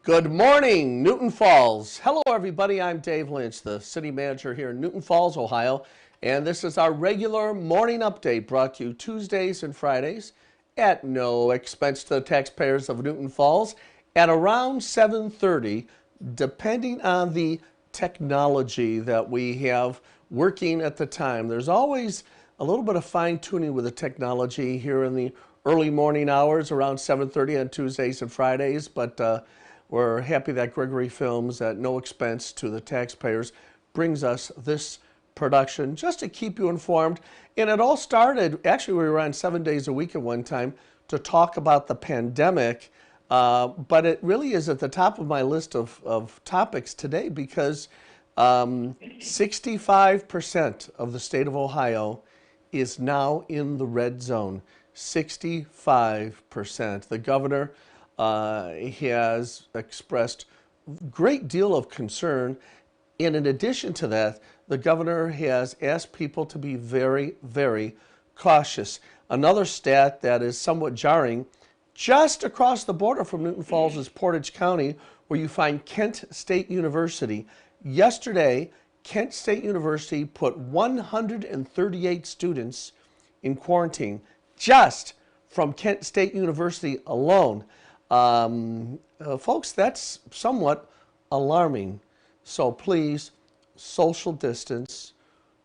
Good morning, Newton Falls. Hello, everybody. I'm Dave Lynch, the city manager here in Newton Falls, Ohio, and this is our regular morning update brought to you Tuesdays and Fridays at no expense to the taxpayers of Newton Falls at around 7:30, depending on the technology that we have working at the time. There's always a little bit of fine-tuning with the technology here in the early morning hours around 7:30 on Tuesdays and Fridays, but we're happy that Gregory Films, at no expense to the taxpayers, brings us this production just to keep you informed. And it all started, actually we were on 7 days a week at one time to talk about the pandemic, but it really is at the top of my list of topics today because 65% of the state of Ohio is now in the red zone. 65%. The governor has expressed a great deal of concern. And in addition to that, the governor has asked people to be very, very cautious. Another stat that is somewhat jarring, just across the border from Newton Falls is Portage County, where you find Kent State University. Yesterday, Kent State University put 138 students in quarantine, just from Kent State University alone. Folks, that's somewhat alarming. So please, social distance,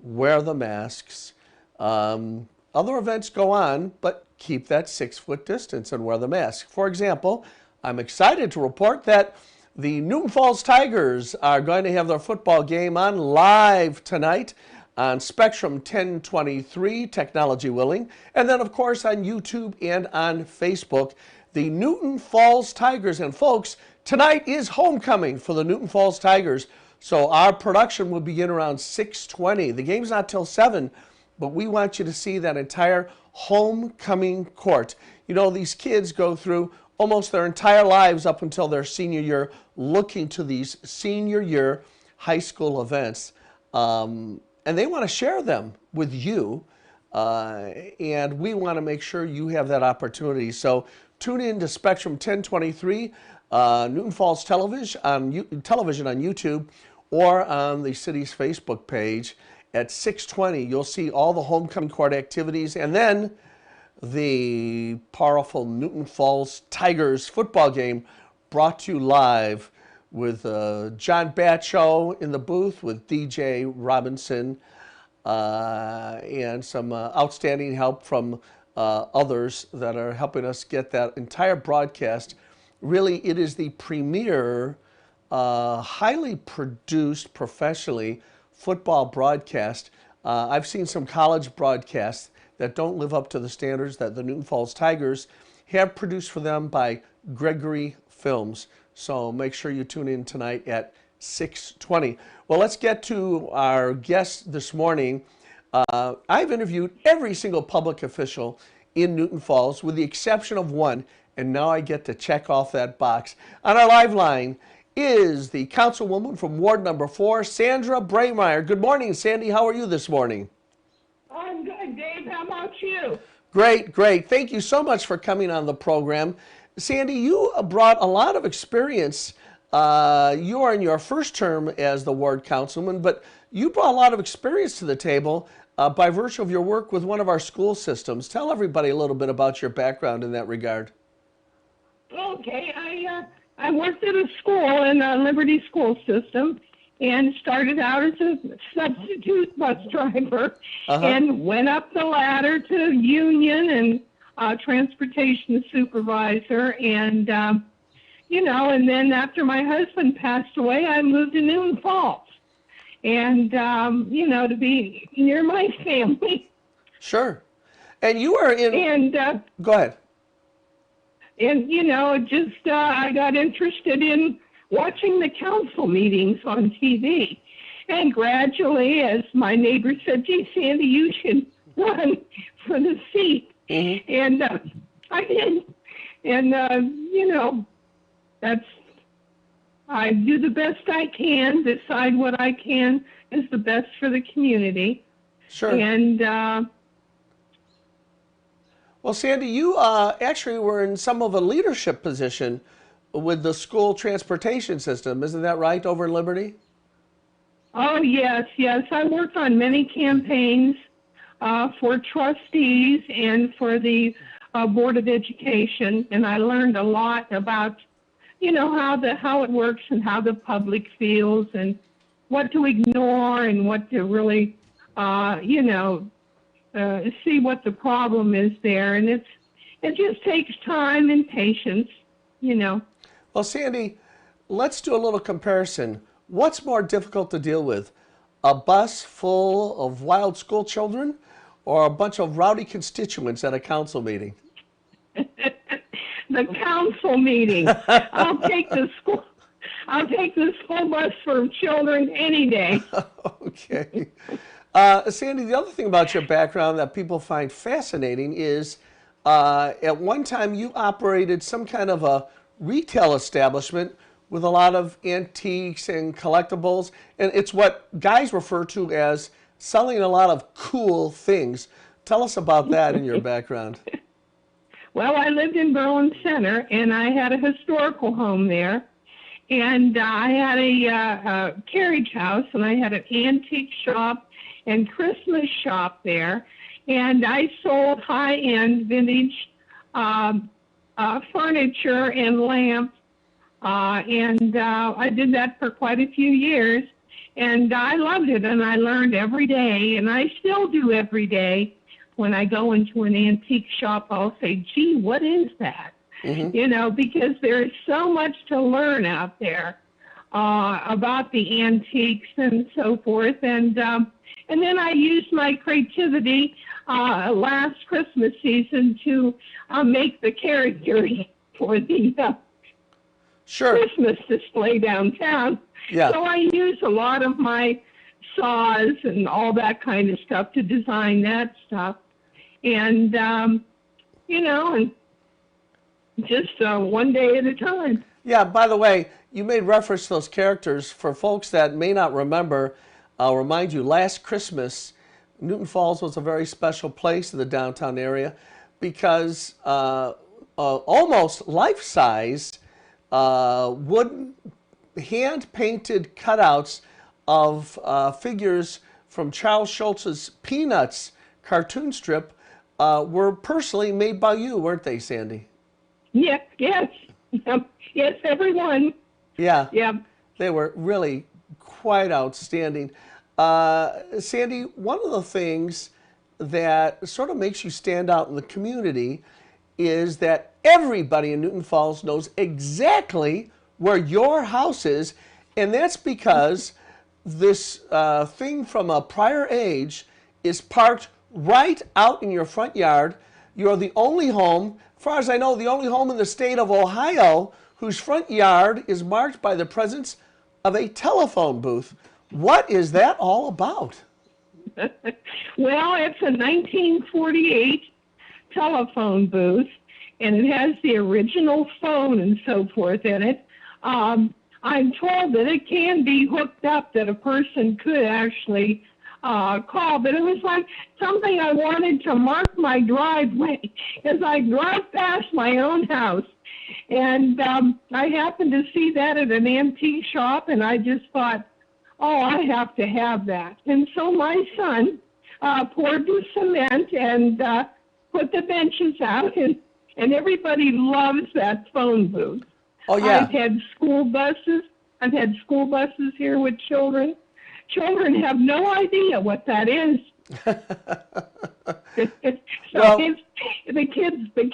wear the masks. Other events go on, but keep that 6-foot distance and wear the mask. For example, I'm excited to report that the Newton Falls Tigers are going to have their football game on live tonight on Spectrum 1023, technology willing, and then of course on YouTube and on Facebook. The Newton Falls Tigers. And folks, tonight is homecoming for the Newton Falls Tigers. So our production will begin around 6:20. The game's not till 7, but we want you to see that entire homecoming court. You know, these kids go through almost their entire lives up until their senior year looking to these senior year high school events. And they want to share them with you. And we want to make sure you have that opportunity. So tune in to Spectrum 1023, Newton Falls Television on YouTube, or on the city's Facebook page at 6:20. You'll see all the homecoming court activities, and then the powerful Newton Falls Tigers football game brought to you live with John Batcho in the booth with DJ Robinson and some outstanding help from others that are helping us get that entire broadcast. Really, it is the premier, highly produced, professionally football broadcast. I've seen some college broadcasts that don't live up to the standards that the Newton Falls Tigers have produced for them by Gregory Films. So make sure you tune in tonight at 6:20. Well, let's get to our guest this morning. I've interviewed every single public official in Newton Falls with the exception of one, and now I get to check off that box. On our live line is the councilwoman from Ward number 4, Sandra Braymeier. Good morning, Sandy. How are you this morning? I'm good, Dave. How about you? Great, great. Thank you so much for coming on the program. Sandy, you brought a lot of experience. You are in your first term as the ward councilman, but you brought a lot of experience to the table by virtue of your work with one of our school systems. Tell everybody a little bit about your background in that regard. Okay, I worked at a school in the Liberty School System and started out as a substitute bus driver and went up the ladder to union and transportation supervisor. And, you know, and then after my husband passed away, I moved to Newton Falls. And, you know, to be near my family. Sure. And you were in... And, go ahead. And, you know, just I got interested in watching the council meetings on TV. And gradually, as my neighbor said, gee, Sandy, you should run for the seat. And I did. And, you know, I do the best I can, decide what I can is the best for the community. Sure. And Well, Sandy, you actually were in some of a leadership position with the school transportation system. Isn't that right, over in Liberty? oh, yes, yes. I worked on many campaigns for trustees and for the Board of Education, and I learned a lot about, how it works and how the public feels and what to ignore and what to really, see what the problem is there. And it just takes time and patience, you know. Well, Sandy, let's do a little comparison. What's more difficult to deal with? A bus full of wild school children or a bunch of rowdy constituents at a council meeting? The council meeting. I'll take the school. I'll take the school bus for children any day. Okay. Sandy, the other thing about your background that people find fascinating is at one time you operated some kind of a retail establishment with a lot of antiques and collectibles, and it's what guys refer to as selling a lot of cool things. Tell us about that in your background. Well, I lived in Berlin Center, and I had a historical home there. And I had a carriage house, and I had an antique shop and Christmas shop there. And I sold high-end vintage furniture and lamps. I did that for quite a few years. And I loved it, and I learned every day, and I still do every day. When I go into an antique shop, I'll say, gee, what is that? Mm-hmm. Because there's so much to learn out there about the antiques and so forth. And then I used my creativity last Christmas season to make the characters for the Christmas display downtown. Yeah. So I use a lot of my saws and all that kind of stuff to design that stuff. And, and just one day at a time. Yeah, by the way, you made reference to those characters. For folks that may not remember, I'll remind you, last Christmas, Newton Falls was a very special place in the downtown area because almost life-size wooden hand-painted cutouts of figures from Charles Schulz's Peanuts cartoon strip were personally made by you, weren't they, Sandy? Yes. Yes, everyone. Yeah. Yeah. They were really quite outstanding. Sandy, one of the things that sort of makes you stand out in the community is that everybody in Newton Falls knows exactly where your house is, and that's because this thing from a prior age is parked right out in your front yard. You're the only home, as far as I know, the only home in the state of Ohio whose front yard is marked by the presence of a telephone booth. What is that all about? Well, it's a 1948 telephone booth, and it has the original phone and so forth in it. I'm told that it can be hooked up, that a person could actually call, but it was like something I wanted to mark my driveway as I drive past my own house. And I happened to see that at an antique shop, and I just thought, oh, I have to have that. And so my son poured the cement and put the benches out, and everybody loves that phone booth. Oh, yeah. I've had school buses. I've had school buses here with children. Children have no idea what that is. The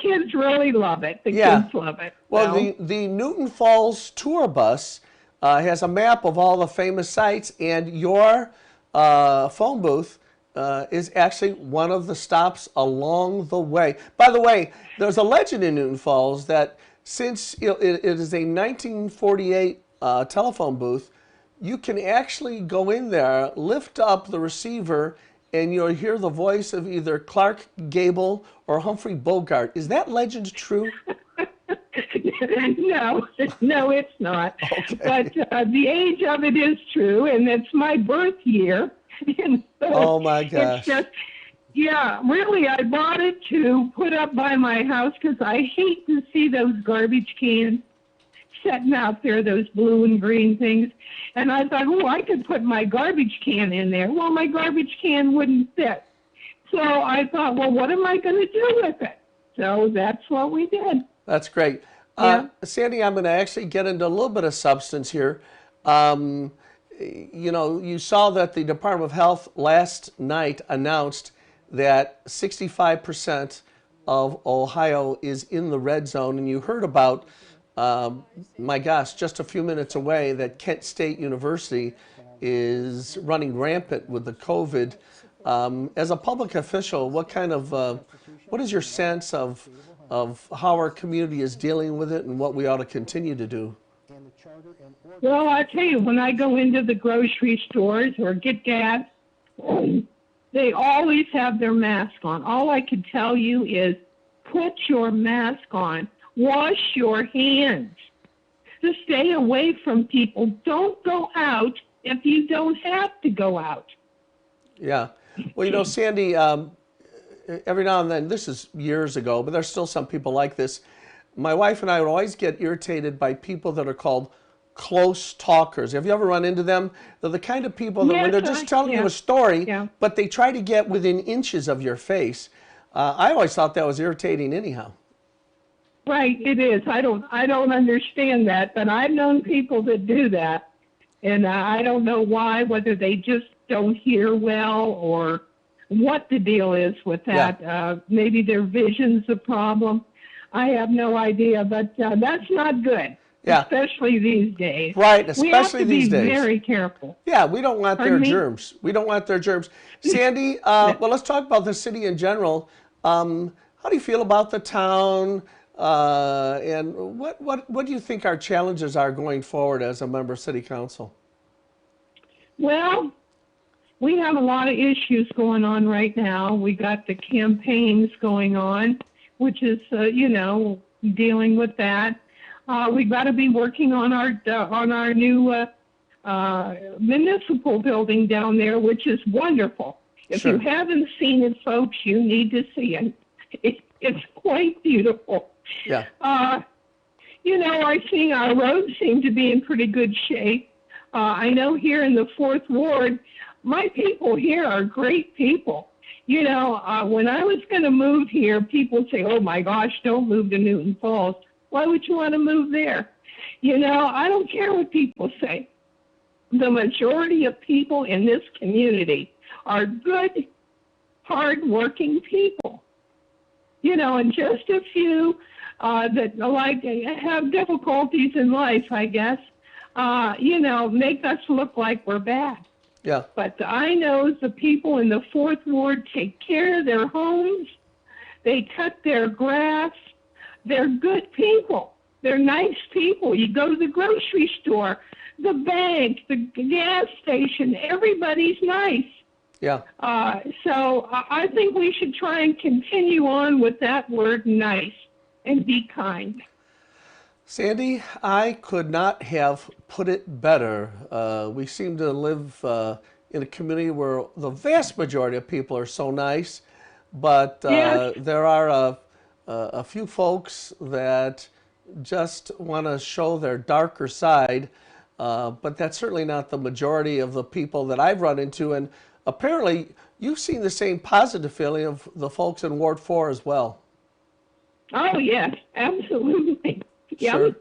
kids really love it. The kids love it. Well, the Newton Falls tour bus has a map of all the famous sites, and your phone booth is actually one of the stops along the way. By the way, there's a legend in Newton Falls that since it is a 1948 telephone booth, you can actually go in there, lift up the receiver, and you'll hear the voice of either Clark Gable or Humphrey Bogart. Is that legend true? No, it's not. Okay. But the age of it is true, and it's my birth year. And so Oh my it's gosh. just, yeah, really, I bought it to put up by my house because I hate to see those garbage cans setting out there, those blue and green things. And I thought, oh, I could put my garbage can in there. Well, my garbage can wouldn't fit. So I thought, well, what am I going to do with it? So that's what we did. That's great. Yeah. Sandy, I'm going to actually get into a little bit of substance here. Um, you know, you saw that the Department of Health last night announced that 65% of Ohio is in the red zone, and you heard about, my gosh, just a few minutes away, that Kent State University is running rampant with the COVID. As a public official, what is your sense of how our community is dealing with it and what we ought to continue to do? Well, I tell you, when I go into the grocery stores or get gas, they always have their mask on. All I can tell you is put your mask on. Wash your hands. Just stay away from people. Don't go out if you don't have to go out. Yeah. Well, you know, Sandy, every now and then, this is years ago, but there's still some people like this. My wife and I would always get irritated by people that are called close talkers. Have you ever run into them? They're the kind of people that when they're just telling you a story, but they try to get within inches of your face. I always thought that was irritating anyhow. Right, it is. I don't understand that, but I've known people that do that, and I don't know why, whether they just don't hear well or what the deal is with that. Yeah. Maybe their vision's a problem. I have no idea, but that's not good. Yeah. Especially these days. Right, especially these days. We have to be very careful. Yeah, we don't want their germs. We don't want their germs. Sandy, well, let's talk about the city in general. How do you feel about the town? And what do you think our challenges are going forward as a member of City Council? Well, we have a lot of issues going on right now. We got the campaigns going on, which is, dealing with that. We've got to be working on our new municipal building down there, which is wonderful. If you haven't seen it, folks, you need to see it. It's quite beautiful. Yeah. I think our roads seem to be in pretty good shape. I know here in the 4th Ward, my people here are great people. When I was going to move here, people say, oh my gosh, don't move to Newton Falls. Why would you want to move there? I don't care what people say. The majority of people in this community are good, hard-working people. And just a few that have difficulties in life, I guess, make us look like we're bad. Yeah. But I know the people in the 4th Ward take care of their homes. They cut their grass. They're good people. They're nice people. You go to the grocery store, the bank, the gas station, everybody's nice. Yeah. So I think we should try and continue on with that word nice and be kind. Sandy, I could not have put it better. We seem to live in a community where the vast majority of people are so nice, but there are a few folks that just want to show their darker side, but that's certainly not the majority of the people that I've run into. And apparently, you've seen the same positive feeling of the folks in Ward 4 as well. Oh, yes, absolutely. Yep. Sure.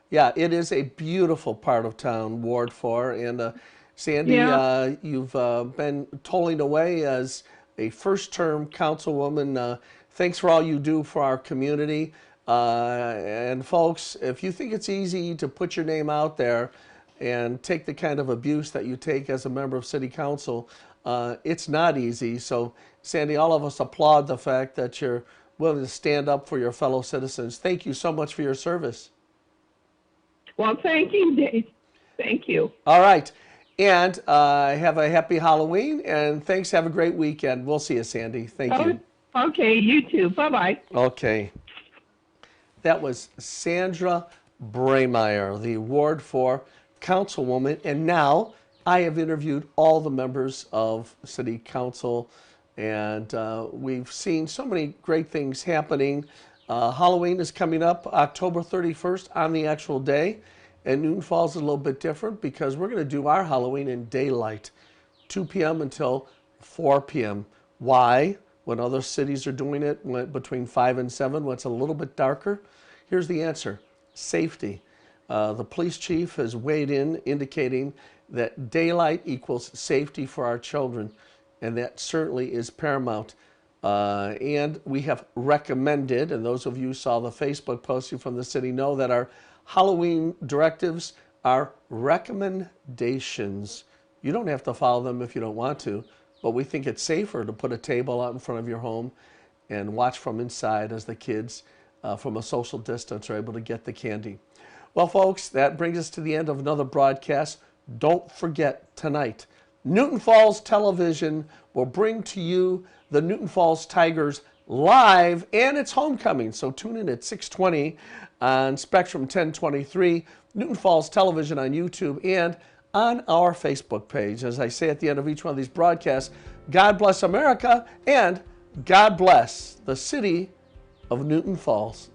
Yeah, it is a beautiful part of town, Ward 4. And Sandy, you've been tolling away as a first-term councilwoman. Thanks for all you do for our community. And folks, if you think it's easy to put your name out there and take the kind of abuse that you take as a member of City Council, it's not easy. So, Sandy, all of us applaud the fact that you're willing to stand up for your fellow citizens. Thank you so much for your service. Well, thank you, Dave. Thank you. All right. And have a happy Halloween, and thanks. Have a great weekend. We'll see you, Sandy. Thank you. Okay, you too. Bye-bye. Okay. That was Sandra Braymeier, the Ward 4 councilwoman, and now I have interviewed all the members of City Council, and we've seen so many great things happening. Halloween is coming up October 31st on the actual day, and Newton Falls is a little bit different because we're going to do our Halloween in daylight, 2 p.m. until 4 p.m. Why? When other cities are doing it between 5 and 7, when it's a little bit darker? Here's the answer: safety. The police chief has weighed in, indicating that daylight equals safety for our children, and that certainly is paramount. And we have recommended, and those of you who saw the Facebook posting from the city know that our Halloween directives are recommendations. You don't have to follow them if you don't want to, but we think it's safer to put a table out in front of your home and watch from inside as the kids, from a social distance, are able to get the candy. Well, folks, that brings us to the end of another broadcast. Don't forget, tonight, Newton Falls Television will bring to you the Newton Falls Tigers live, and it's homecoming. So tune in at 6:20 on Spectrum 1023, Newton Falls Television on YouTube, and on our Facebook page. As I say at the end of each one of these broadcasts, God bless America, and God bless the city of Newton Falls.